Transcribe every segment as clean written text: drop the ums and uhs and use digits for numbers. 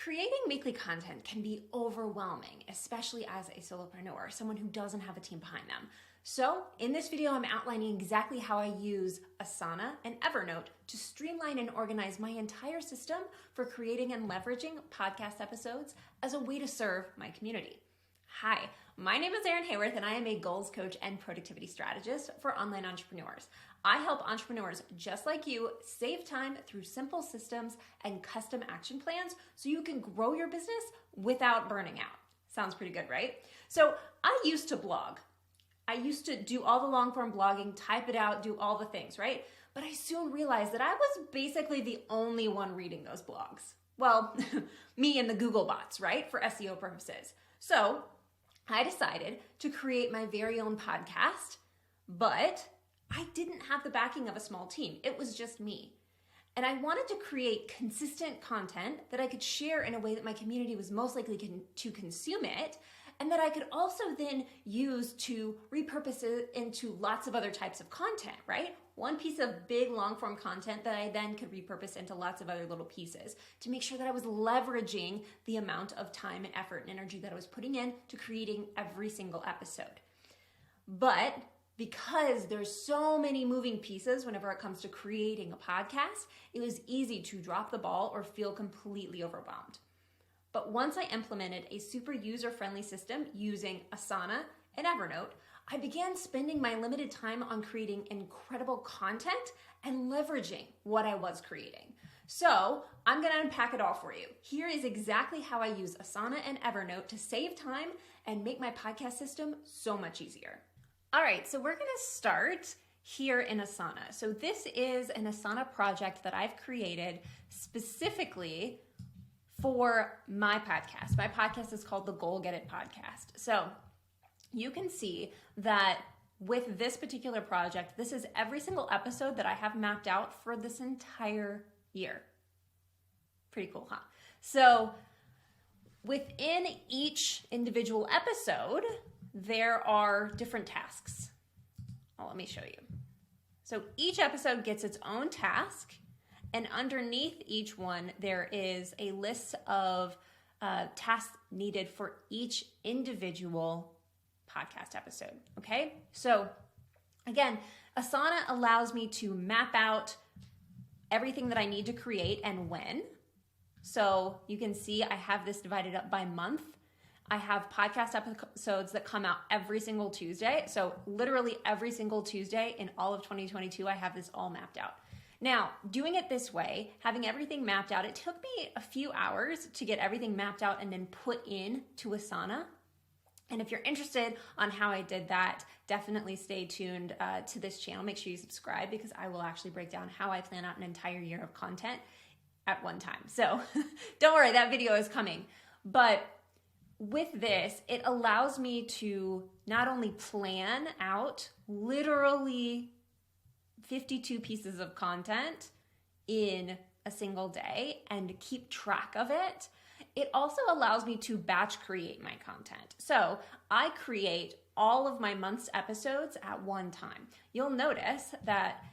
Creating weekly content can be overwhelming, especially as a solopreneur, someone who doesn't have a team behind them. So in this video, I'm outlining exactly how I use Asana and Evernote to streamline and organize my entire system for creating and leveraging podcast episodes as a way to serve my community. Hi, my name is ERIN and I am a goals coach and productivity strategist for online entrepreneurs. I help entrepreneurs just like you save time through simple systems and custom action plans so you can grow your business without burning out. Sounds pretty good, right? So I used to blog. I used to do all the long form blogging, type it out, do all the things, right? But I soon realized that I was basically the only one reading those blogs. Well, me and the Google bots, right? For SEO purposes. So I decided to create my very own podcast, but I didn't have the backing of a small team. It was just me. And I wanted to create consistent content that I could share in a way that my community was most likely to consume it, and that I could also then use to repurpose it into lots of other types of content, right? One piece of big long form content that I then could repurpose into lots of other little pieces to make sure that I was leveraging the amount of time and effort and energy that I was putting in to creating every single episode. But because there's so many moving pieces whenever it comes to creating a podcast, it was easy to drop the ball or feel completely overwhelmed. But once I implemented a super user-friendly system using Asana and Evernote, I began spending my limited time on creating incredible content and leveraging what I was creating. So I'm gonna unpack it all for you. Here is exactly how I use Asana and Evernote to save time and make my podcast system so much easier. All right, so we're gonna start here in Asana. So this is an Asana project that I've created specifically for my podcast. My podcast is called the Goal Get It Podcast. So you can see that with this particular project, this is every single episode that I have mapped out for this entire year. Pretty cool, huh? So within each individual episode, there are different tasks. Oh, let me show you. So each episode gets its own task, and underneath each one, there is a list of tasks needed for each individual podcast episode, okay? So again, Asana allows me to map out everything that I need to create and when. So you can see I have this divided up by month. I have podcast episodes that come out every single Tuesday. So literally every single Tuesday in all of 2022, I have this all mapped out. Now, doing it this way, having everything mapped out, it took me a few hours to get everything mapped out and then put in to Asana. And if you're interested on how I did that, definitely stay tuned to this channel. Make sure you subscribe because I will actually break down how I plan out an entire year of content at one time. So don't worry, that video is coming. But with this, it allows me to not only plan out literally 52 pieces of content in a single day and keep track of it, it also allows me to batch create my content. So I create all of my month's episodes at one time. You'll notice that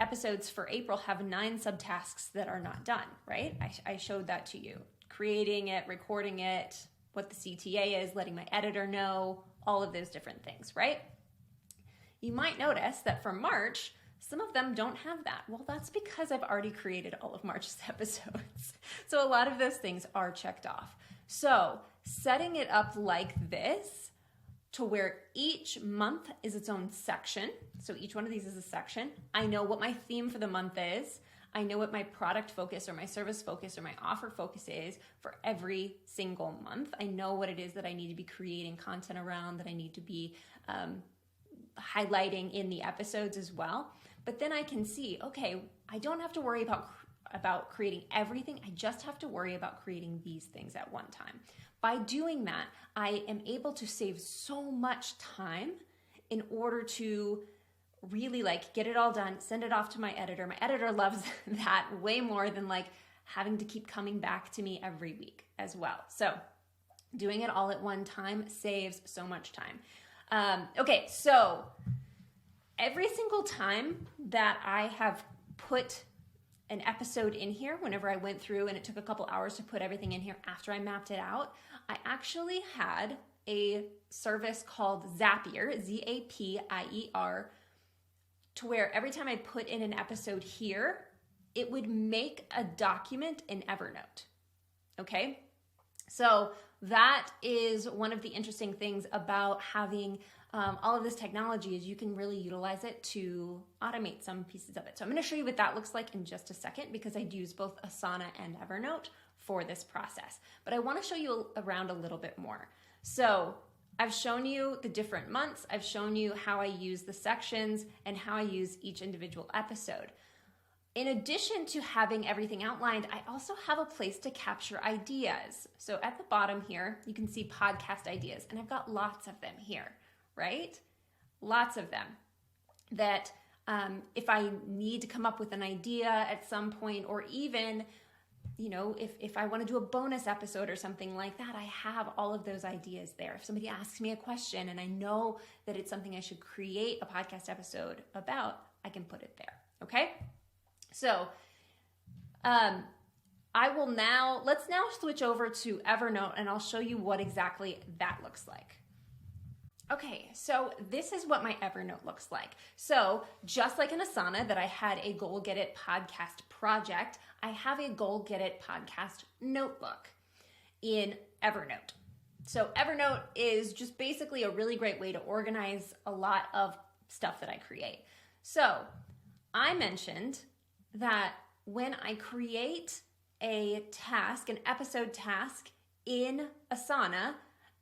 episodes for April have 9 subtasks that are not done, right? I showed that to you. Creating it, recording it, what the CTA is, letting my editor know, all of those different things, right? You might notice that for March, some of them don't have that. Well, that's because I've already created all of March's episodes. So a lot of those things are checked off. So setting it up like this to where each month is its own section. So each one of these is a section. I know what my theme for the month is. I know what my product focus or my service focus or my offer focus is for every single month. I know what it is that I need to be creating content around, that I need to be highlighting in the episodes as well. But then I can see, okay, I don't have to worry about creating everything. I just have to worry about creating these things at one time. By doing that, I am able to save so much time in order to really get it all done, send it off to my editor. My editor loves that way more than having to keep coming back to me every week as well. So doing it all at one time saves so much time. Okay, so every single time that I have put an episode in here, whenever I went through and it took a couple hours to put everything in here after I mapped it out, I actually had a service called Zapier, Zapier, to where every time I put in an episode here, it would make a document in Evernote. Okay? So that is one of the interesting things about having all of this technology, is you can really utilize it to automate some pieces of it. So I'm going to show you what that looks like in just a second, because I use both Asana and Evernote for this process. But I want to show you around a little bit more. So I've shown you the different months. I've shown you how I use the sections and how I use each individual episode. In addition to having everything outlined, I also have a place to capture ideas. So at the bottom here, you can see podcast ideas, and I've got lots of them here, right? Lots of them that if I need to come up with an idea at some point, or even, you know, if I want to do a bonus episode or something like that, I have all of those ideas there. If somebody asks me a question and I know that it's something I should create a podcast episode about, I can put it there, okay? So let's now switch over to Evernote, and I'll show you what exactly that looks like. Okay, so this is what my Evernote looks like. So just like in Asana that I had a Goal Get It podcast project, I have a Goal Get It podcast notebook in Evernote. So Evernote is just basically a really great way to organize a lot of stuff that I create. So I mentioned that when I create a task, an episode task in Asana,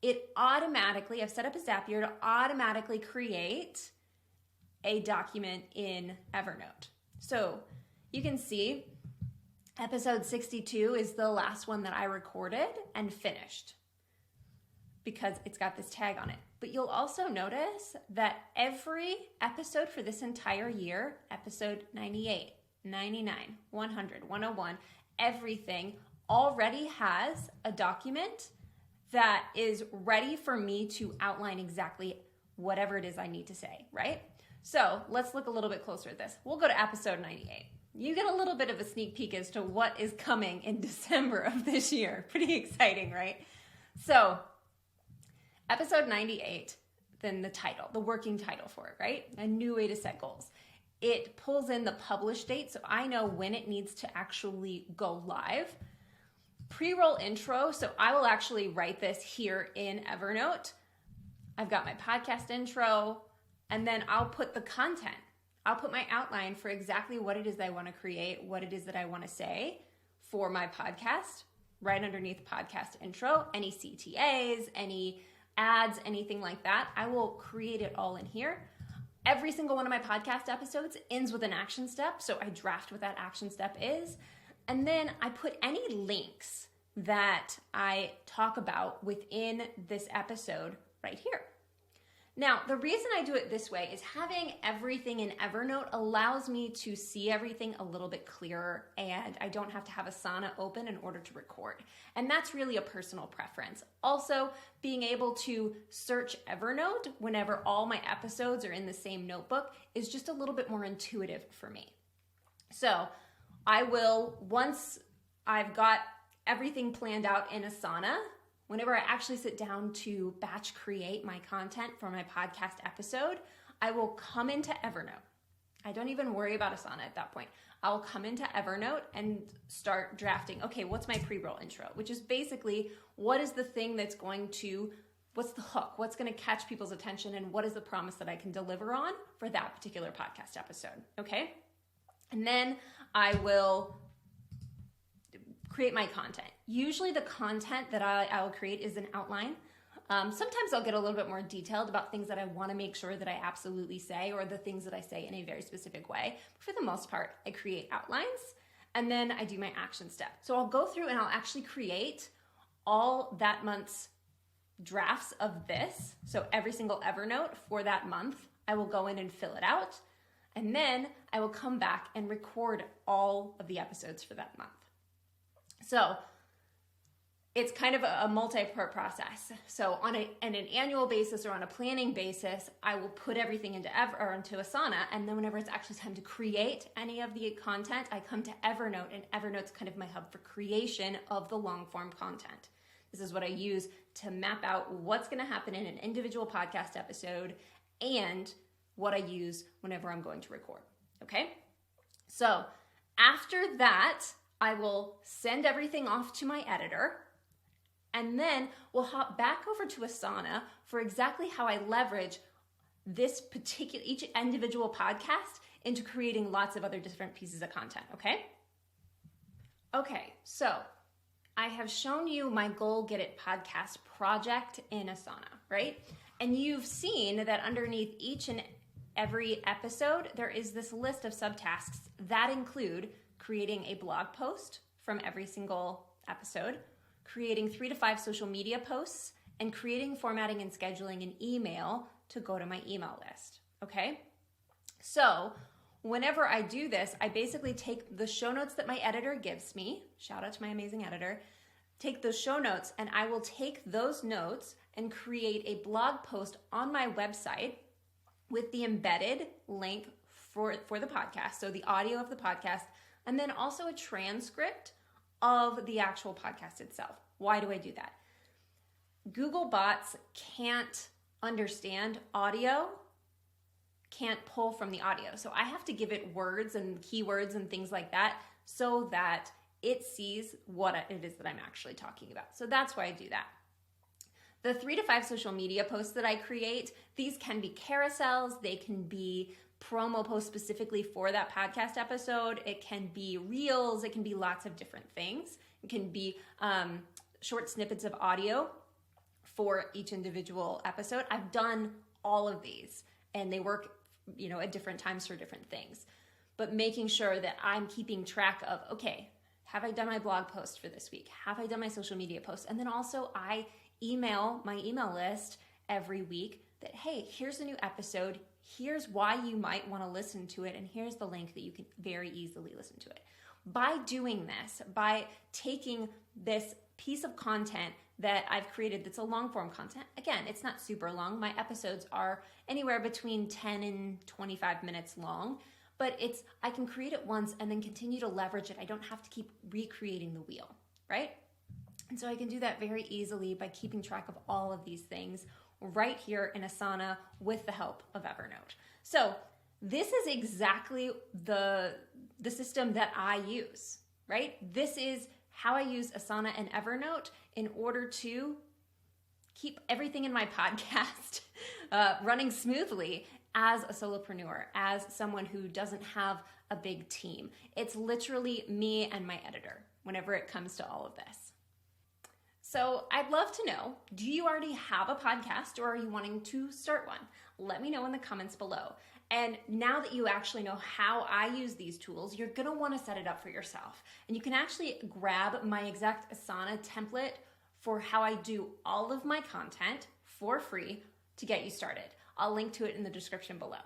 it automatically, I've set up a Zapier to automatically create a document in Evernote. So you can see episode 62 is the last one that I recorded and finished because it's got this tag on it. But you'll also notice that every episode for this entire year, episode 98, 99, 100, 101, everything already has a document that is ready for me to outline exactly whatever it is I need to say, right? So let's look a little bit closer at this. We'll go to episode 98. You get a little bit of a sneak peek as to what is coming in December of this year. Pretty exciting, right? So episode 98, then the title, the working title for it, right? A new way to set goals. It pulls in the publish date, so I know when it needs to actually go live. Pre-roll intro, so I will actually write this here in Evernote. I've got my podcast intro, and then I'll put the content. I'll put my outline for exactly what it is that I want to create, what it is that I want to say for my podcast, right underneath podcast intro, any CTAs, any ads, anything like that. I will create it all in here. Every single one of my podcast episodes ends with an action step, so I draft what that action step is. And then I put any links that I talk about within this episode right here. Now, the reason I do it this way is having everything in Evernote allows me to see everything a little bit clearer, and I don't have to have Asana open in order to record. And that's really a personal preference. Also, being able to search Evernote whenever all my episodes are in the same notebook is just a little bit more intuitive for me. So I will, once I've got everything planned out in Asana, whenever I actually sit down to batch create my content for my podcast episode, I will come into Evernote. I don't even worry about Asana at that point. I'll come into Evernote and start drafting, okay, what's my pre-roll intro? Which is basically, what is the thing that's going to, what's the hook? What's going to catch people's attention, and what is the promise that I can deliver on for that particular podcast episode, okay? And then I will create my content. Usually the content that I will create is an outline. Sometimes I'll get a little bit more detailed about things that I want to make sure that I absolutely say, or the things that I say in a very specific way. But for the most part, I create outlines and then I do my action step. So I'll go through and I'll actually create all that month's drafts of this. So every single Evernote for that month, I will go in and fill it out. And then I will come back and record all of the episodes for that month. So it's kind of a multi-part process. So on an annual basis or on a planning basis, I will put everything into Asana, and then whenever it's actually time to create any of the content, I come to Evernote, and Evernote's kind of my hub for creation of the long form content. This is what I use to map out what's going to happen in an individual podcast episode and what I use whenever I'm going to record. Okay? So after that, I will send everything off to my editor, and then we'll hop back over to Asana for exactly how I leverage each individual podcast into creating lots of other different pieces of content, okay? Okay, so I have shown you my Goal Get It podcast project in Asana, right? And you've seen that underneath each and every episode, there is this list of subtasks that include creating a blog post from every single episode, creating 3 to 5 social media posts, and creating, formatting, and scheduling an email to go to my email list, okay? So whenever I do this, I basically take the show notes that my editor gives me, shout out to my amazing editor, take those show notes, and I will take those notes and create a blog post on my website with the embedded link for the podcast, so the audio of the podcast, and then also a transcript of the actual podcast itself. Why do I do that? Google bots can't understand audio, can't pull from the audio. So I have to give it words and keywords and things like that so that it sees what it is that I'm actually talking about. So that's why I do that. The 3 to 5 social media posts that I create, these can be carousels, they can be promo posts specifically for that podcast episode, it can be reels, it can be lots of different things. It can be short snippets of audio for each individual episode. I've done all of these, and they work, at different times for different things. But making sure that I'm keeping track of, okay, have I done my blog post for this week? Have I done my social media post? And then also I email my email list every week that, hey, here's a new episode. Here's why you might want to listen to it. And here's the link that you can very easily listen to it. By doing this, by taking this piece of content that I've created that's a long form content, again, it's not super long. My episodes are anywhere between 10 and 25 minutes long, but I can create it once and then continue to leverage it. I don't have to keep recreating the wheel, right? And so I can do that very easily by keeping track of all of these things right here in Asana with the help of Evernote. So this is exactly the system that I use, right? This is how I use Asana and Evernote in order to keep everything in my podcast running smoothly as a solopreneur, as someone who doesn't have a big team. It's literally me and my editor whenever it comes to all of this. So I'd love to know, do you already have a podcast or are you wanting to start one? Let me know in the comments below. And now that you actually know how I use these tools, you're gonna wanna set it up for yourself. And you can actually grab my exact Asana template for how I do all of my content for free to get you started. I'll link to it in the description below.